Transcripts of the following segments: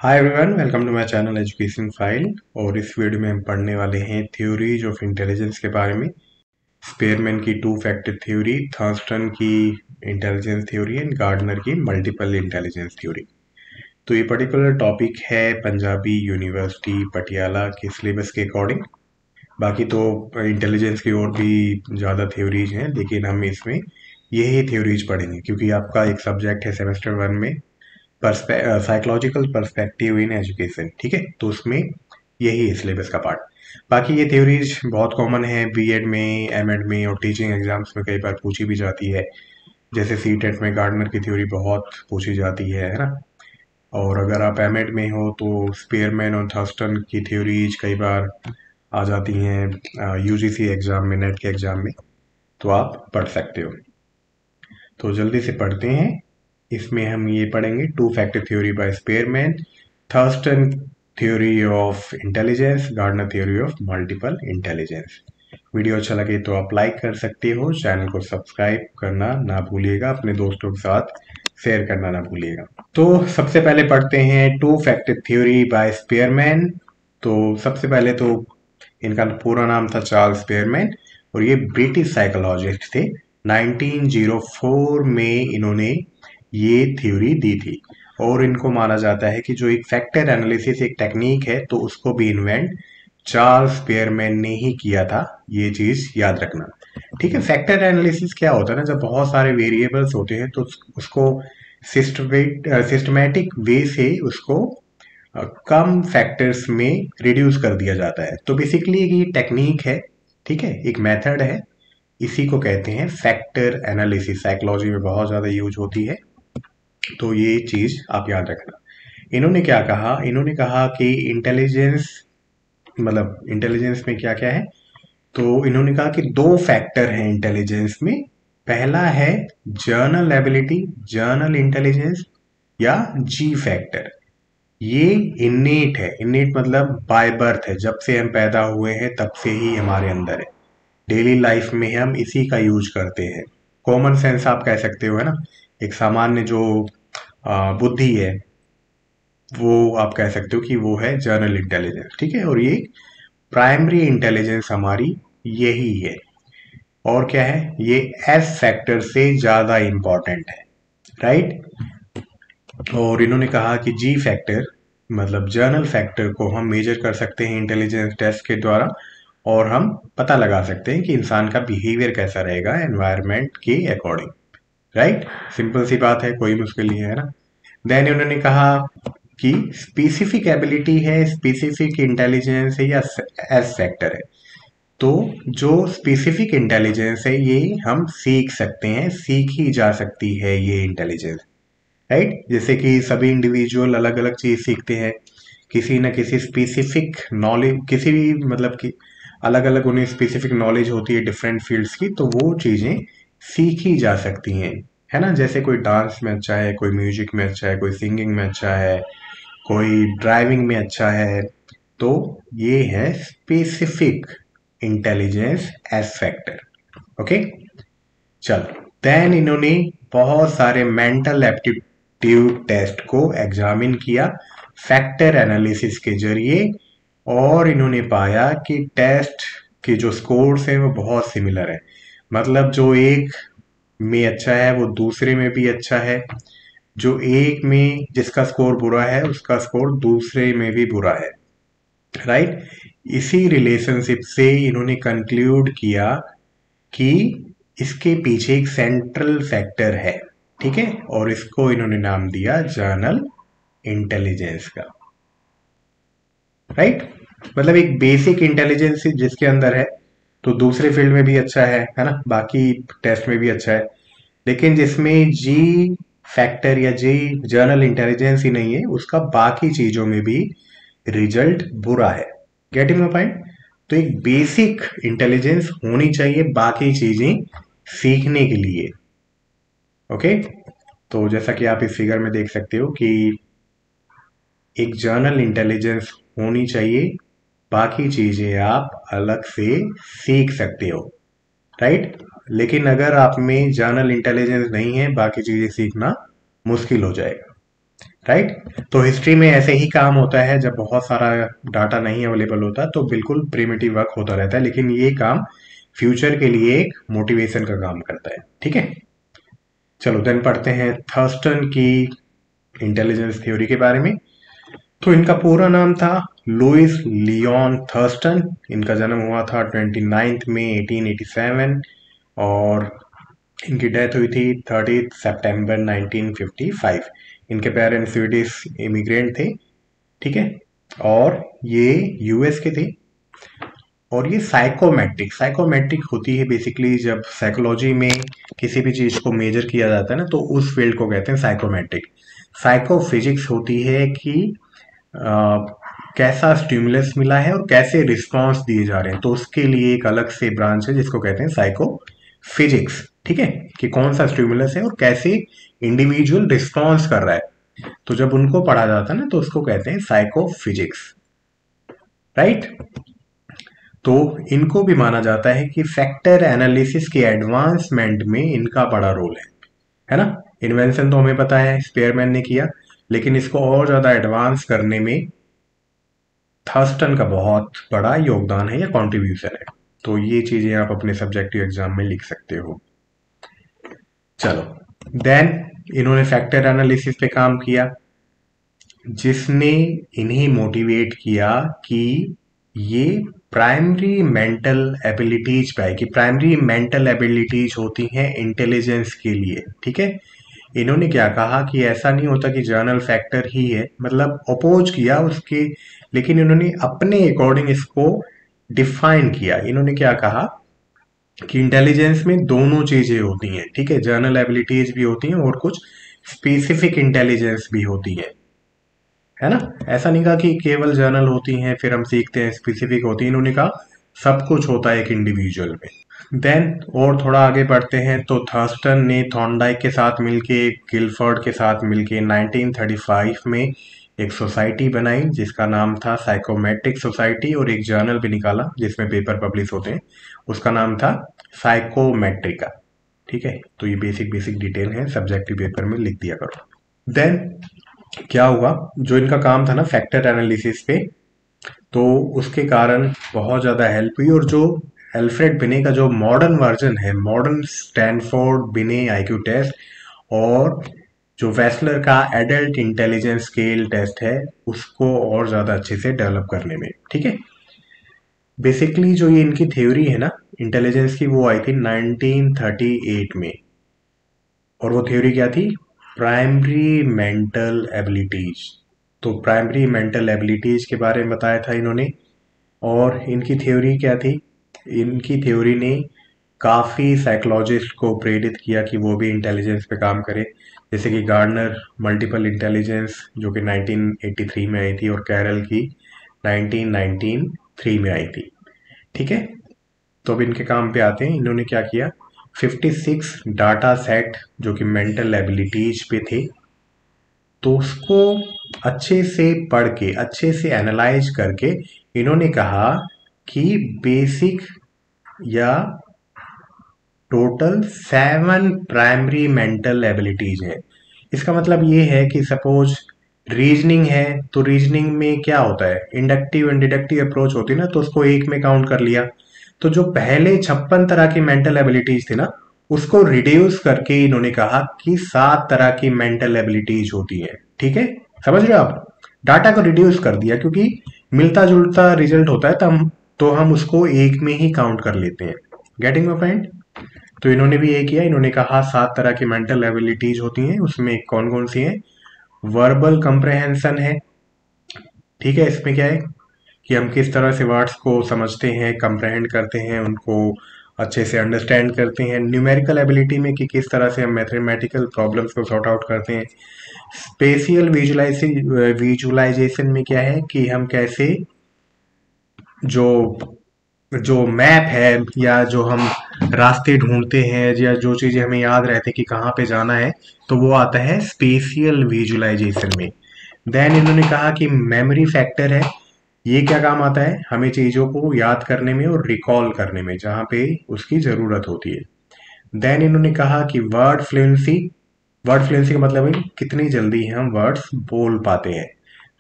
Hi everyone, welcome to my channel education file. और इस video में हम पढ़ने वाले हैं थ्योरीज ऑफ इंटेलिजेंस के बारे में। स्पेयरमैन की टू फैक्टर थ्योरी, थर्स्टन की इंटेलिजेंस थ्योरी एंड गार्डनर की मल्टीपल इंटेलिजेंस थ्योरी। तो ये पर्टिकुलर टॉपिक है पंजाबी यूनिवर्सिटी पटियाला के सिलेबस के अकॉर्डिंग। बाकी तो इंटेलिजेंस की और भी ज़्यादा थ्योरीज हैं, लेकिन हम इसमें यही थ्योरीज पढ़ेंगे क्योंकि आपका एक सब्जेक्ट है सेमेस्टर 1 में साइकोलॉजिकल पर्सपेक्टिव इन एजुकेशन। ठीक है, तो उसमें यही है सिलेबस का पार्ट। बाकी ये थ्योरीज बहुत कॉमन है बीएड में, एमएड में और टीचिंग एग्जाम्स में कई बार पूछी भी जाती है। जैसे सीटेट में गार्डनर की थ्योरी बहुत पूछी जाती है ना। और अगर आप एमएड में हो तो स्पेयरमैन और थर्स्टन की थ्योरीज कई बार आ जाती हैं यूजीसी एग्जाम में, नेट के एग्जाम में, तो आप पढ़ सकते हो। तो जल्दी से पढ़ते हैं। इसमें हम ये पढ़ेंगे two factor theory by Spearman, Thurstone theory of intelligence, Gardner theory of multiple intelligence. Video अच्छा लगे तो आप लाइक कर सकते हो, चैनल को सब्सक्राइब करना ना भूलिएगा, अपने दोस्तों के साथ शेयर करना ना भूलिएगा। तो सबसे पहले पढ़ते हैं to factor theory by Spearman. तो सबसे पहले तो इनका पूरा नाम था चार्ल्स स्पेयरमैन और ये ब्रिटिश साइकोलॉजिस्ट थे। 1904 में इन्होंने ये थ्योरी दी थी। और इनको माना जाता है कि जो एक फैक्टर एनालिसिस एक टेक्निक है, तो उसको भी इन्वेंट चार्ल्स स्पेयरमैन ने ही किया था। ये चीज याद रखना। ठीक है, फैक्टर एनालिसिस क्या होता है ना, जब बहुत सारे वेरिएबल्स होते हैं तो उसको सिस्टमेटिक वे से उसको कम फैक्टर्स में रिड्यूस कर दिया जाता है। तो बेसिकली ये टेक्निक है, ठीक है, एक मेथड है। इसी को कहते हैं फैक्टर एनालिसिस। साइकोलॉजी में बहुत ज़्यादा यूज होती है, तो ये चीज़ आप याद रखना। इन्होंने क्या कहा, इन्होंने कहा कि इंटेलिजेंस, मतलब इंटेलिजेंस में क्या क्या है। तो इन्होंने कहा कि दो फैक्टर हैं इंटेलिजेंस में। पहला है जर्नल एबिलिटी, जर्नल इंटेलिजेंस, या जी फैक्टर। ये इन्नेट है। इन्नेट मतलब बाय बर्थ है, जब से हम पैदा हुए हैं तब से ही हमारे अंदर है। डेली लाइफ में हम इसी का यूज करते हैं। कॉमन सेंस आप कह सकते हो, है ना। एक सामान्य जो बुद्धि है, वो आप कह सकते हो कि वो है जर्नल इंटेलिजेंस। ठीक है, और ये प्राइमरी इंटेलिजेंस हमारी यही है। और क्या है, ये एस फैक्टर से ज्यादा इंपॉर्टेंट है, राइट। और इन्होंने कहा कि जी फैक्टर, मतलब जर्नल फैक्टर को हम मेजर कर सकते हैं इंटेलिजेंस टेस्ट के द्वारा। और हम पता लगा सकते हैं कि इंसान का बिहेवियर कैसा रहेगा एनवायरनमेंट के अकॉर्डिंग, राइट। सिंपल सी बात है, कोई मुश्किल नहीं है ना। देन उन्होंने कहा कि स्पेसिफिक एबिलिटी है, स्पेसिफिक इंटेलिजेंस है, या एस फैक्टर है। तो जो स्पेसिफिक इंटेलिजेंस है ये हम सीख सकते हैं, सीखी जा सकती है ये इंटेलिजेंस, राइट। जैसे कि सभी इंडिविजुअल अलग अलग चीज सीखते हैं, किसी न किसी स्पेसिफिक नॉलेज, किसी भी मतलब कि अलग अलग उन्हें स्पेसिफिक नॉलेज होती है डिफरेंट फील्ड्स की, तो वो चीजें सीखी जा सकती हैं, है ना। जैसे कोई डांस में अच्छा है, कोई म्यूजिक में अच्छा है, कोई सिंगिंग में अच्छा है, कोई ड्राइविंग में अच्छा है। तो ये है specific intelligence age factor. Okay, चलो। देन इन्होंने बहुत सारे मेंटल एप्टीट्यूड टेस्ट को एग्जामिन किया फैक्टर एनालिसिस के जरिए। और इन्होंने पाया कि टेस्ट के जो स्कोर्स हैं वो बहुत सिमिलर है। मतलब जो एक में अच्छा है वो दूसरे में भी अच्छा है, जो एक में जिसका स्कोर बुरा है उसका स्कोर दूसरे में भी बुरा है, राइट। इसी रिलेशनशिप से इन्होंने कंक्लूड किया कि इसके पीछे एक सेंट्रल फैक्टर है, ठीक है। और इसको इन्होंने नाम दिया जर्नल इंटेलिजेंस का, राइट। मतलब एक बेसिक इंटेलिजेंस जिसके अंदर है तो दूसरे फील्ड में भी अच्छा है ना, बाकी टेस्ट में भी अच्छा है। लेकिन जिसमें जी फैक्टर या जी जर्नल इंटेलिजेंस ही नहीं है, उसका बाकी चीजों में भी रिजल्ट बुरा है। Getting my point. तो एक बेसिक इंटेलिजेंस होनी चाहिए बाकी चीजें सीखने के लिए। ओके, तो जैसा कि आप इस फिगर में देख सकते हो कि एक जर्नल इंटेलिजेंस होनी चाहिए, बाकी चीजें आप अलग से सीख सकते हो, राइट। लेकिन अगर आप में जर्नल इंटेलिजेंस नहीं है, बाकी चीजें सीखना मुश्किल हो जाएगा। राइट। तो हिस्ट्री में ऐसे ही काम होता है, जब बहुत सारा डाटा नहीं अवेलेबल होता तो बिल्कुल प्रिमिटिव वर्क होता रहता है, लेकिन ये काम फ्यूचर के लिए एक मोटिवेशन का काम करता है। ठीक है, चलो देन पढ़ते हैं थर्स्टन की इंटेलिजेंस थ्योरी के बारे में। तो इनका पूरा नाम था लुइस लियोन थर्स्टन। इनका जन्म हुआ था 29 मई 1887 और इनकी डेथ हुई थी 30 सितंबर 1955। इनके पेरेंट्स स्वीडिश इमिग्रेंट थे। ठीक है, और ये यूएस के थे। और ये साइकोमेट्रिक साइकोमेट्रिक होती है बेसिकली, जब साइकोलॉजी में किसी भी चीज को मेजर किया जाता है ना, तो उस फील्ड को कहते हैं साइकोमेट्रिक। साइकोफिजिक्स होती है कि कैसा स्टिमुलस मिला है और कैसे रिस्पॉन्स दिए जा रहे हैं, तो उसके लिए एक अलग से ब्रांच है जिसको कहते हैं साइको फिजिक्स। ठीक है, कि कौन सा स्टिमुलस है और कैसे इंडिविजुअल रिस्पॉन्स कर रहा है, तो जब उनको पढ़ा जाता है ना तो उसको कहते हैं साइको फिजिक्स। राइट। तो इनको भी माना जाता है कि फैक्टर एनालिसिस के एडवांसमेंट में इनका बड़ा रोल है ना। इन्वेंशन तो हमें पता है स्पेयरमैन ने किया, लेकिन इसको और ज्यादा एडवांस करने में थर्स्टन का बहुत बड़ा योगदान है या कंट्रीब्यूशन है। तो ये चीजें आप अपने सब्जेक्टिव एग्जाम में लिख सकते हो। चलो देन इन्होंने फैक्टर एनालिसिस पे काम किया, जिसने इन्हें मोटिवेट किया कि ये प्राइमरी मेंटल एबिलिटीज पे आए, कि प्राइमरी मेंटल एबिलिटीज होती हैं इंटेलिजेंस के लिए। ठीक है, इन्होंने क्या कहा कि ऐसा नहीं होता कि जर्नल फैक्टर ही है, मतलब अपोज किया उसके, लेकिन इन्होंने अपने अकॉर्डिंग इसको डिफाइन किया। इन्होंने क्या कहा कि इंटेलिजेंस में दोनों चीजें होती हैं। ठीक है, जर्नल एबिलिटीज भी होती हैं और कुछ स्पेसिफिक इंटेलिजेंस भी होती है ना। ऐसा नहीं कहा कि केवल जर्नल होती हैं फिर हम सीखते हैं, स्पेसिफिक होती है। इन्होंने कहा सब कुछ होता है एक इंडिविजुअल में। देन और थोड़ा आगे बढ़ते हैं, तो थर्स्टन ने थॉर्नडाइक के साथ मिलके, गिलफोर्ड के साथ मिलके 1935 में एक सोसाइटी बनाई जिसका नाम था साइकोमेट्रिक सोसाइटी, और एक जर्नल भी निकाला जिसमें पेपर पब्लिश होते हैं, उसका नाम था साइकोमेट्रिका। ठीक है, तो ये बेसिक बेसिक डिटेल है, सब्जेक्टिव पेपर में लिख दिया करो। देन क्या हुआ, जो इनका काम था ना फैक्टर एनालिसिस पे, तो उसके कारण बहुत ज़्यादा हेल्प हुई। और जो एल्फ्रेड बिने का जो मॉडर्न वर्जन है, मॉडर्न स्टैनफोर्ड बिने आईक्यू टेस्ट, और जो वेस्लर का एडल्ट इंटेलिजेंस स्केल टेस्ट है, उसको और ज़्यादा अच्छे से डेवलप करने में। ठीक है, बेसिकली जो ये इनकी थ्योरी है ना इंटेलिजेंस की, वो आई थी 1938 में। और वो थ्योरी क्या थी, प्राइमरी मेंटल एबिलिटीज। तो प्राइमरी मेंटल एबिलिटीज के बारे में बताया था इन्होंने। और इनकी थ्योरी क्या थी, इनकी थ्योरी ने काफ़ी साइकोलॉजिस्ट को प्रेरित किया कि वो भी इंटेलिजेंस पे काम करे, जैसे कि गार्डनर मल्टीपल इंटेलिजेंस जो कि 1983 में आई थी, और कैरल की 1993 में आई थी। ठीक है, तो अब इनके काम पे आते हैं। इन्होंने क्या किया, 56 डाटा सेट जो कि मेंटल एबिलिटीज पे थे, तो उसको अच्छे से पढ़ के, अच्छे से एनालाइज करके, इन्होंने कहा कि बेसिक या टोटल 7 प्राइमरी मेंटल एबिलिटीज है। इसका मतलब ये है कि सपोज रीजनिंग है, तो रीजनिंग में क्या होता है, इंडक्टिव एंड डिडक्टिव अप्रोच होती है ना, तो उसको एक में काउंट कर लिया। तो जो पहले 56 तरह की मेंटल एबिलिटीज थी ना, उसको रिड्यूस करके इन्होंने कहा कि 7 तरह की मेंटल एबिलिटीज होती है। ठीक है, समझ रहे हो आप, डाटा को रिड्यूस कर दिया क्योंकि मिलता जुलता रिजल्ट होता है, तो हम उसको एक में ही काउंट कर लेते हैं। Getting my point. तो इन्होंने भी ये किया, इन्होंने कहा 7 तरह की मेंटल एबिलिटीज होती हैं, उसमें कौन कौन सी हैं। वर्बल कंप्रहेंशन है। ठीक है, इसमें क्या है कि हम किस तरह से वर्ड्स को समझते हैं, कंप्रहेंड करते हैं, उनको अच्छे से अंडरस्टैंड करते हैं। न्यूमेरिकल एबिलिटी में कि किस तरह से हम मैथमेटिकल प्रॉब्लम्स को सॉर्ट आउट करते हैं। स्पेशियल विजुलाइजेशन में क्या है कि हम कैसे जो जो मैप है, या जो हम रास्ते ढूंढते हैं, या जो चीजें हमें याद रहती है कि कहाँ पे जाना है, तो वो आता है स्पेशियल विजुलाइजेशन में। देन इन्होंने कहा कि मेमोरी फैक्टर है, ये क्या काम आता है, हमें चीजों को याद करने में और रिकॉल करने में जहाँ पे उसकी जरूरत होती है। देन इन्होंने कहा कि वर्ड फ्लुएंसी, वर्ड फ्लुएंसी का मतलब है कि कितनी जल्दी हम वर्ड्स बोल पाते हैं।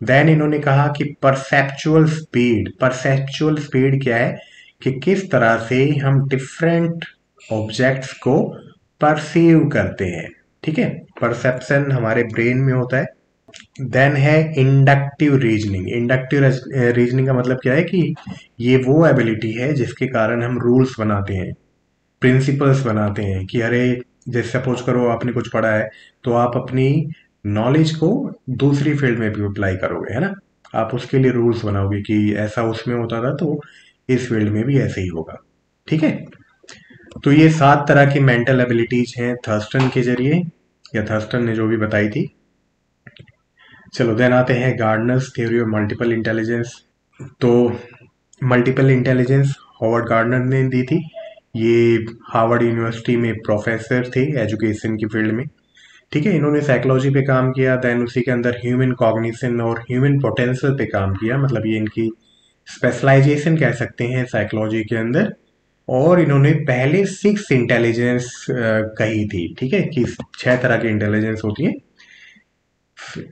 देन इन्होंने कहा कि परसेप्चुअल स्पीड क्या है, कि किस तरह से हम डिफरेंट ऑब्जेक्ट्स को परसीव करते हैं। ठीक है, परसेप्शन हमारे ब्रेन में होता है। देन है इंडक्टिव रीजनिंग। इंडक्टिव रीजनिंग का मतलब क्या है, कि ये वो एबिलिटी है जिसके कारण हम रूल्स बनाते हैं, प्रिंसिपल्स बनाते हैं, कि अरे जैसे सपोज करो आपने कुछ पढ़ा है, तो आप अपनी नॉलेज को दूसरी फील्ड में भी अप्लाई करोगे, है ना। आप उसके लिए रूल्स बनाओगे कि ऐसा उसमें होता था तो इस फील्ड में भी ऐसे ही होगा। ठीक है, तो ये 7 तरह की मेंटल एबिलिटीज हैं थर्स्टन के जरिए, या थर्स्टन ने जो भी बताई थी। चलो देन आते हैं Gardner's theory of multiple intelligence. तो मल्टीपल इंटेलिजेंस हॉवर्ड गार्डनर ने दी थी। ये हार्वर्ड यूनिवर्सिटी में प्रोफेसर थे एजुकेशन की फील्ड में। ठीक है, इन्होंने साइकोलॉजी पे काम किया, देन उसी के अंदर ह्यूमन कॉग्निशन और ह्यूमन पोटेंशियल पे काम किया, मतलब ये इनकी स्पेशलाइजेशन कह सकते हैं साइकोलॉजी के अंदर। और इन्होंने पहले 6 इंटेलिजेंस कही थी, ठीक है, कि 6 तरह की इंटेलिजेंस होती है।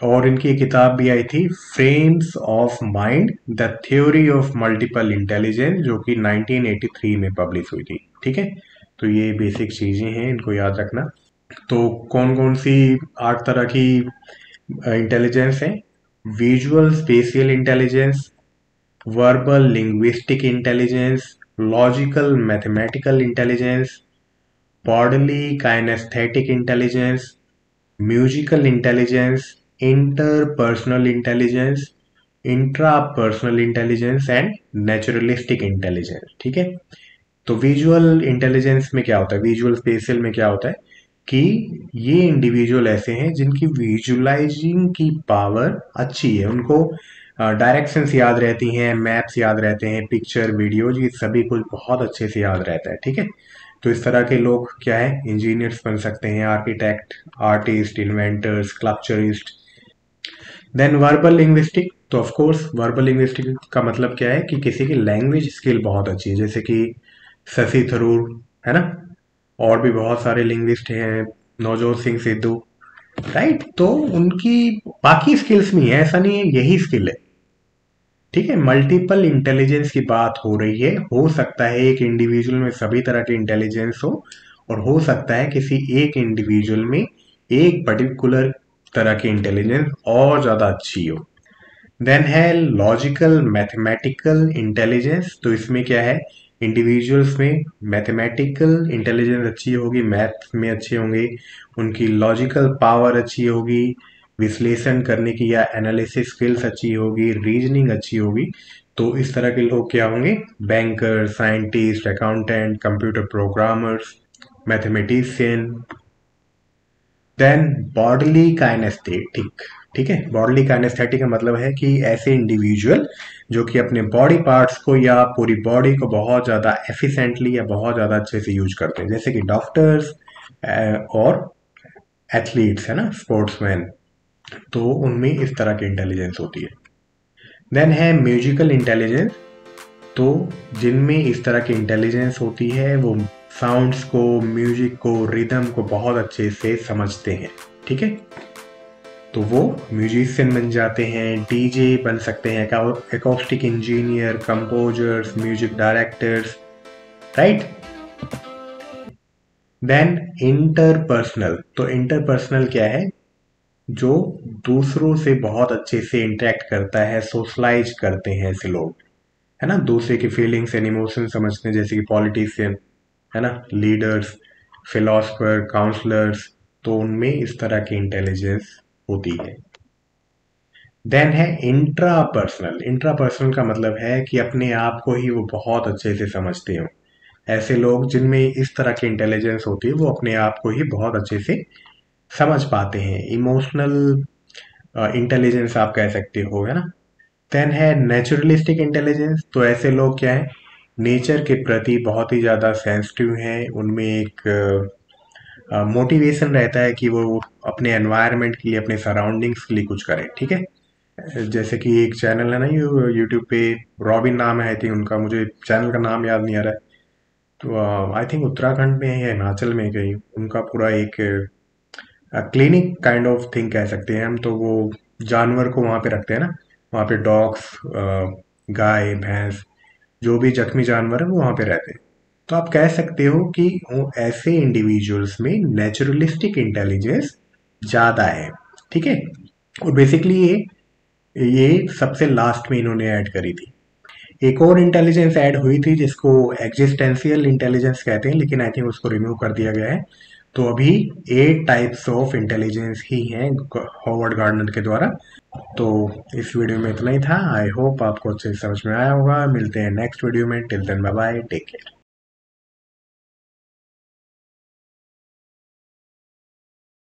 और इनकी एक किताब भी आई थी, frames of mind the theory of multiple intelligence, जो कि 1983 में पब्लिश हुई थी। ठीक है, तो ये बेसिक चीजें हैं, इनको याद रखना। तो कौन कौन सी 8 तरह की इंटेलिजेंस है? Visual spatial intelligence, verbal linguistic intelligence, logical mathematical intelligence, bodily kinesthetic intelligence, musical intelligence, interpersonal intelligence, intrapersonal intelligence and naturalistic intelligence. ठीक है, तो विजुअल इंटेलिजेंस में क्या होता है, विजुअल स्पेशियल में क्या होता है, कि ये इंडिविजुअल ऐसे हैं जिनकी विजुअलाइजिंग की पावर अच्छी है, उनको डायरेक्शंस याद रहती हैं, मैप्स याद रहते हैं, पिक्चर वीडियोज, ये सभी कुछ बहुत अच्छे से याद रहता है। ठीक है, तो इस तरह के लोग क्या है, इंजीनियर्स बन सकते हैं, architect, artist, inventors, sculpturist. Then verbal linguistic, तो ऑफ कोर्स वर्बल लिंग्विस्टिक का मतलब क्या है, कि किसी की लैंग्वेज स्किल बहुत अच्छी है, जैसे कि शशि थरूर, है ना। और भी बहुत सारे लिंग्विस्ट हैं, नवजोत सिंह सिद्धू, राइट। तो उनकी बाकी स्किल्स भी हैं, ऐसा नहीं है यही स्किल है। ठीक है, मल्टीपल इंटेलिजेंस की बात हो रही है, हो सकता है एक इंडिविजुअल में सभी तरह के इंटेलिजेंस हो, और हो सकता है किसी एक इंडिविजुअल में एक पर्टिकुलर तरह की इंटेलिजेंस और ज्यादा अच्छी हो। देन है लॉजिकल मैथमेटिकल इंटेलिजेंस, तो इसमें क्या है, इंडिविजुअल्स में मैथमेटिकल इंटेलिजेंस अच्छी होगी, मैथ में अच्छे होंगे, उनकी लॉजिकल पावर अच्छी होगी, विश्लेषण करने की या एनालिसिस स्किल्स अच्छी होगी, रीजनिंग अच्छी होगी। तो इस तरह के लोग क्या होंगे, banker, scientist, accountant, computer programmers, mathematician. Then bodily kinesthetic. ठीक है, बॉडली काइनेस्थेटिक का मतलब है कि ऐसे इंडिविजुअल जो कि अपने बॉडी पार्ट्स को या पूरी बॉडी को बहुत ज़्यादा एफिशिएंटली या बहुत ज़्यादा अच्छे से यूज करते हैं, जैसे कि डॉक्टर्स और एथलीट्स, है ना, स्पोर्ट्समैन। तो उनमें इस तरह की इंटेलिजेंस होती है। देन है म्यूजिकल इंटेलिजेंस, तो जिनमें इस तरह की इंटेलिजेंस होती है, वो साउंड्स को, म्यूजिक को, रिदम को बहुत अच्छे से समझते हैं। ठीक है, तो वो म्यूजिशियन बन जाते हैं, डीजे बन सकते हैं, acoustic engineer, composers, music directors, right. Then interpersonal, तो इंटरपर्सनल क्या है, जो दूसरों से बहुत अच्छे से इंटरेक्ट करता है, सोशलाइज करते हैं ऐसे लोग, है ना, दूसरे की फीलिंग्स एंड इमोशन समझते हैं, जैसे कि पॉलिटिशियन, है ना, लीडर्स, फिलोसफर, काउंसलर्स। तो उनमें इस तरह की इंटेलिजेंस होती है। देन है इंट्रापर्सनल। इंट्रापर्सनल का मतलब है कि अपने आप को ही वो बहुत अच्छे से समझते हो। ऐसे लोग जिनमें इस तरह की इंटेलिजेंस होती है, वो अपने आप को ही बहुत अच्छे से समझ पाते हैं। इमोशनल इंटेलिजेंस आप कह सकते हो, है ना। देन है नेचुरलिस्टिक इंटेलिजेंस, तो ऐसे लोग क्या है, नेचर के प्रति बहुत ही ज़्यादा सेंसिटिव हैं, उनमें एक मोटिवेशन रहता है कि वो अपने एनवायरनमेंट के लिए, अपने सराउंडिंग्स के लिए कुछ करें। ठीक है, जैसे कि एक चैनल है ना यूट्यूब पे, रॉबिन नाम है आई थिंक उनका, मुझे चैनल का नाम याद नहीं आ रहा है। तो आई थिंक उत्तराखंड में है या हिमाचल में कहीं, उनका पूरा एक क्लिनिक काइंड ऑफ थिंग कह सकते हैं हम, तो वो जानवर को वहाँ पे रखते हैं ना, वहाँ पे डॉग्स, गाय भैंस, जो भी जख्मी जानवर है वो वहाँ पे रहते हैं। तो आप कह सकते हो कि वो ऐसे इंडिविजुअल्स में नेचुरलिस्टिक इंटेलिजेंस ज़्यादा है। ठीक है। और बेसिकली ये सबसे लास्ट में इन्होंने ऐड करी थी। एक और इंटेलिजेंस ऐड हुई थी जिसको एग्जिस्टेंशियल इंटेलिजेंस कहते हैं, लेकिन आई थिंक उसको रिमूव कर दिया गया है। तो अभी 8 टाइप्स ऑफ इंटेलिजेंस ही हैं हॉवर्ड गार्डनर के द्वारा। तो इस वीडियो में इतना ही था। आई होप आपको अच्छे से समझ में आया होगा। मिलते हैं नेक्स्ट वीडियो में। Till then bye bye, take care.